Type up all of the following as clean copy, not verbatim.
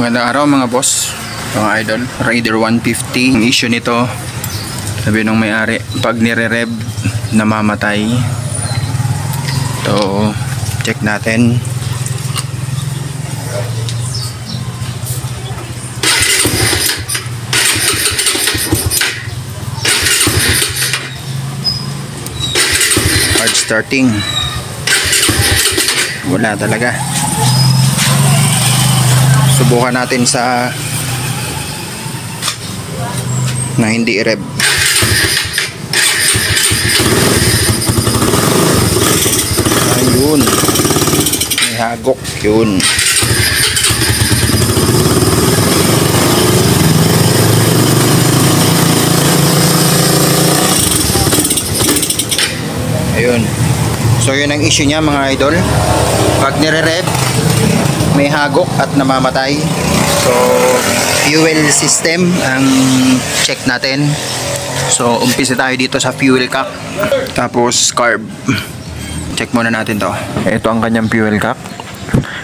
Magandang araw mga boss, mga idol. Raider 150. Ang issue nito, sabi nung may-ari, pag nire-rev namamatay. So check natin. Hard starting, wala talaga. Subukan natin sa na hindi i-rev. Ayun, may hagok yun. Ayun. So yun ang issue niya mga idol. Pag nire-rev, may hagok at namamatay. So fuel system ang check natin. So umpisa tayo dito sa fuel cap, tapos carb. Check muna natin to. Ito ang kanyang fuel cap,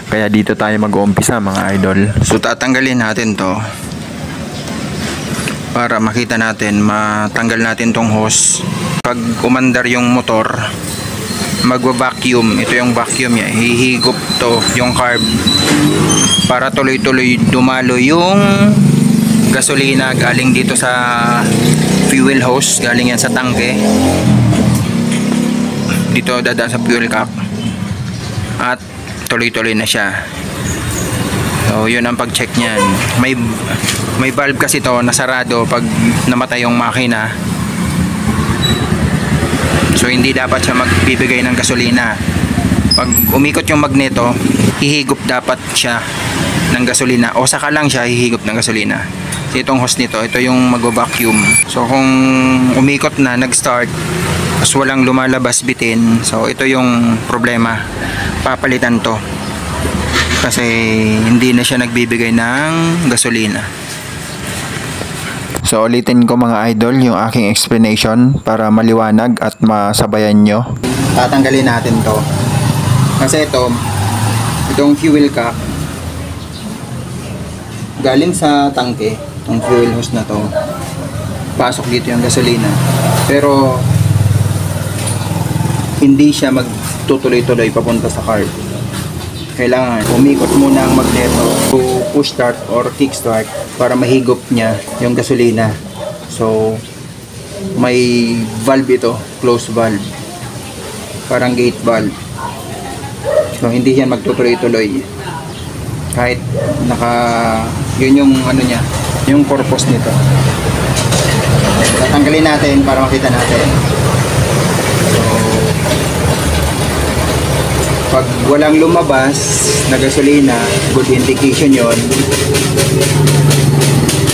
kaya dito tayo mag-uumpisa mga idol. So tatanggalin natin to para makita natin, matanggal natin tong hose. Pag umandar yung motor, magwa-vacuum. Ito yung vacuum niya, hihigop to yung carb para tuloy-tuloy dumalo yung gasolina galing dito sa fuel hose, galing yan sa tangke, dito dadaan sa fuel cap at tuloy-tuloy na siya. So yun ang pag-check niyan. May valve kasi to na sarado pag namatay yung makina. So hindi dapat siya magbibigay ng gasolina. Pag umikot yung magneto, hihigop dapat siya ng gasolina, o saka lang siya hihigop ng gasolina. So itong hose nito, ito yung mag-vacuum. So kung umikot na, nag-start, tapos walang lumalabas bitin, so ito yung problema. Papalitan to kasi hindi na siya nagbibigay ng gasolina. So ulitin ko mga idol yung aking explanation para maliwanag at masabayan nyo. Tatanggalin natin to kasi itong fuel cap galing sa tangke, itong fuel hose na to, pasok dito yung gasolina, pero hindi siya magtutuloy-tuloy papunta sa carb. Kailangan umikot muna ang magneto to push start or kick start para mahigop niya yung gasolina. So may valve ito, closed valve, parang gate valve. So hindi yan magtutuloy-tuloy kahit yun yung ano niya, yung purpose nito. Tatanggalin natin para makita natin. So pag walang lumabas na gasolina, good indication yon.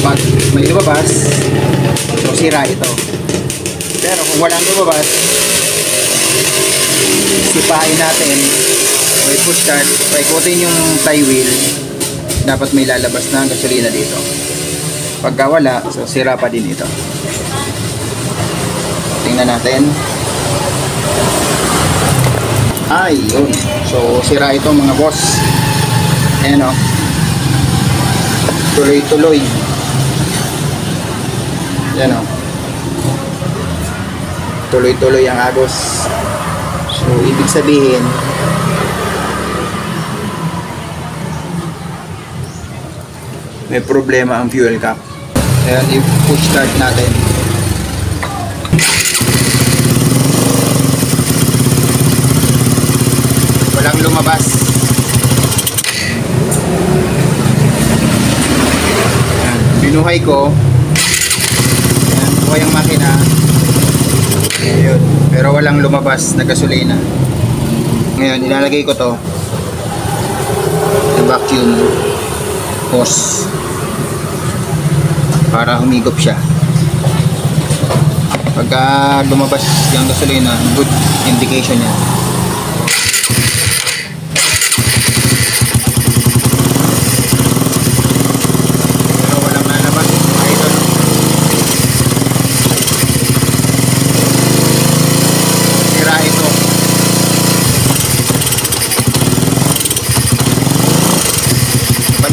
Pag may lumabas, so sira ito. Pero kung walang lumabas, sipahin natin, may push start, paikutin yung tie wheel, dapat may lalabas na gasolina dito. Pagka wala, so sira pa din ito. Tingnan natin. Ay, yun. So sira ito mga boss. Ayan o, tuloy-tuloy. Ayan o, tuloy-tuloy ang agos. So ibig sabihin, may problema ang fuel cap. Ayan, i-push start natin. Walang lumabas. Ayan, binuhay ko. Ayan, buhay ang makina. Ayun, pero walang lumabas na gasolina. Ngayon, ilalagay ko to sa vacuum hose para humigop siya. Pagka lumabas yung gasolina, good indication yan.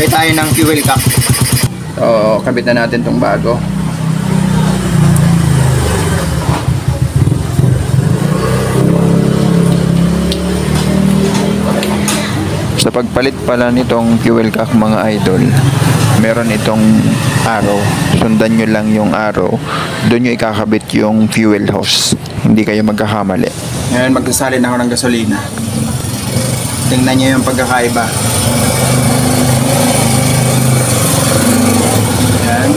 Palit tayo ng fuel cap. So, kabit na natin tong bago. Sa pagpalit pala nitong fuel cap mga idol, meron itong arrow. Sundan nyo lang yung arrow. Doon nyo ikakabit yung fuel hose. Hindi kayo magkakamali. Ngayon magsasalin ako ng gasolina. Tingnan nyo yung pagkakaiba. Yan.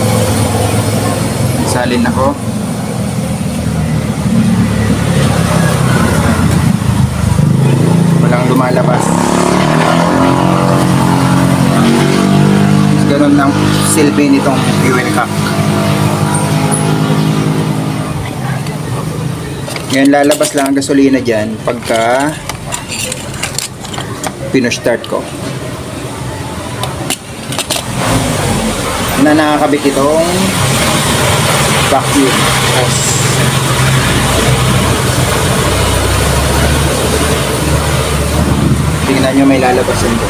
Salin ako. Walang lumalabas. Ganun ang silbi nitong fuel cap. Ngayon lalabas lang ang gasolina dyan pagka pino-start ko. Na nakakabit itong vacuum hose. Tingnan nyo, may lalabasan ko.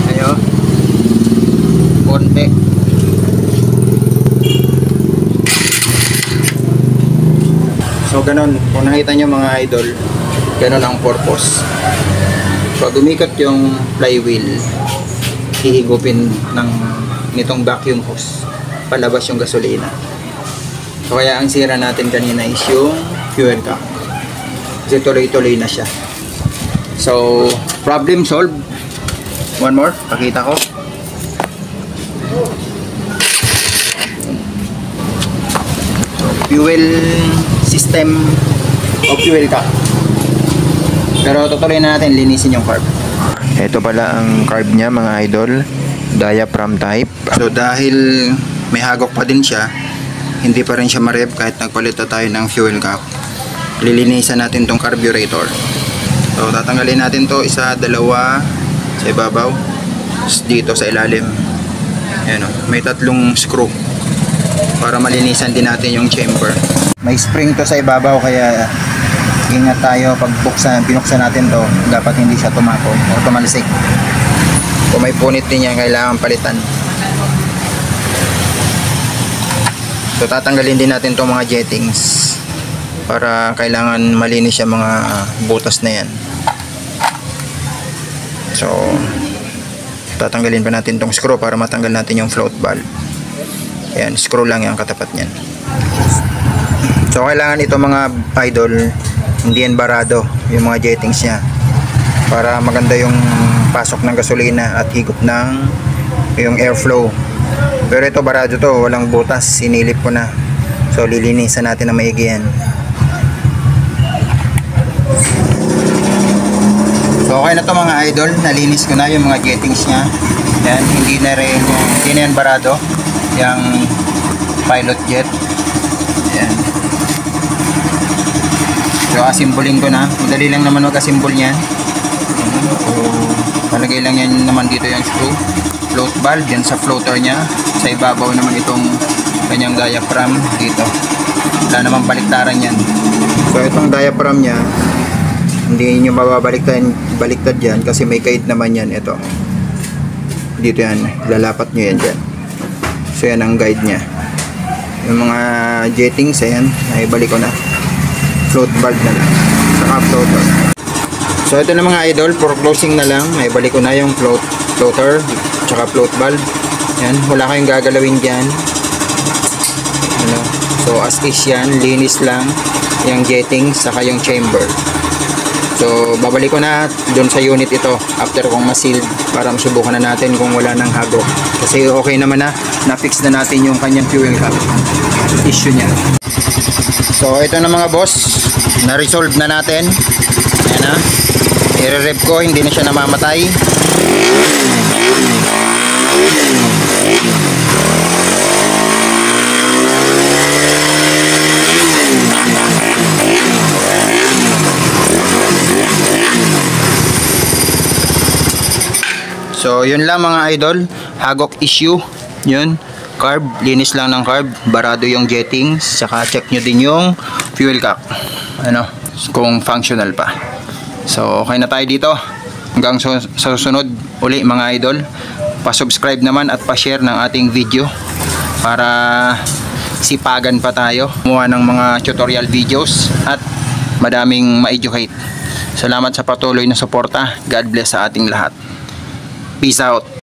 Ayo. Konti. So ganun, kung nakita nyo mga idol, ganun ang purpose. Pag umikot yung flywheel, hihigupin nitong vacuum hose palabas yung gasolina. So kaya ang sira natin kanina is yung fuel cap. Kasi tuloy-tuloy na siya. So problem solved. One more, pakita ko. So, fuel system of fuel cap. Pero tutuloy na natin linisin yung carb. Ito pala ang carb niya mga idol, diaphragm type. So dahil may hagok pa din siya, hindi pa rin siya ma-rev kahit nagpalit na tayo ng fuel cap. Lilinisan natin tong carburetor. So tatanggalin natin to, isa, dalawa sa ibabaw, dito sa ilalim. Ayan o, may tatlong screw para malinisan din natin yung chamber. May spring to sa ibabaw kaya ingat tayo pag binuksan natin to, dapat hindi siya tumako o tumalsik. Kung may punit din yan, kailangan palitan. So tatanggalin din natin itong mga jettings para kailangan malinis yung mga butas na yan. So tatanggalin pa natin itong screw para matanggal natin yung float valve. Ayan, screw lang yung katapat nyan. So kailangan ito mga idol, hindi yan barado yung mga jettings nya para maganda yung pasok ng gasolina at higop ng yung airflow. Pero ito barado to, walang butas, sinilip ko na. So lilinisan natin na maigi yan. So okay na to mga idol, nalinis ko na yung mga jettings nya. Yan, hindi na yan barado yung pilot jet. Yan. So asimbolin ko na, madali lang naman mag-asimbol niyan. So palagay lang yan naman dito yung screw, float valve, yan sa floater nya. Sa ibabaw naman itong kanyang diaphragm dito. Wala namang baliktaran yan. So itong diaphragm nya, hindi nyo baliktad yan kasi may guide naman yan. Ito dito yan, lalapat nyo yan dyan. So yan ang guide nya. Yung mga jettings, ayan, ay balik ko na. Float valve na lang, saka floater. So ito na mga idol, for closing na lang, ay balik ko na yung floater saka float valve. Yan, wala kayong gagalawin dyan. Ano? So as is yan, linis lang yung jetting saka yung chamber. So babalik ko na doon sa unit ito after kong ma-sealed para masubukan na natin kung wala nang hagok. Kasi okay naman na-fix na natin yung kanyang fuel cap issue niya. So ito na mga boss, na-resolve na natin. Ayan na, i-rev ko, hindi na siya namamatay. So yun lang mga idol, hagok issue yun, carb, linis lang ng carb, barado yung jettings, saka check nyo din yung fuel cap, ano, kung functional pa. So okay na tayo dito. Hanggang sa susunod uli mga idol, pa-subscribe naman at pa-share ng ating video para sipagan pa tayo gumawa ng mga tutorial videos at madaming ma-educate. Salamat sa patuloy na suporta. God bless sa ating lahat. Peace out.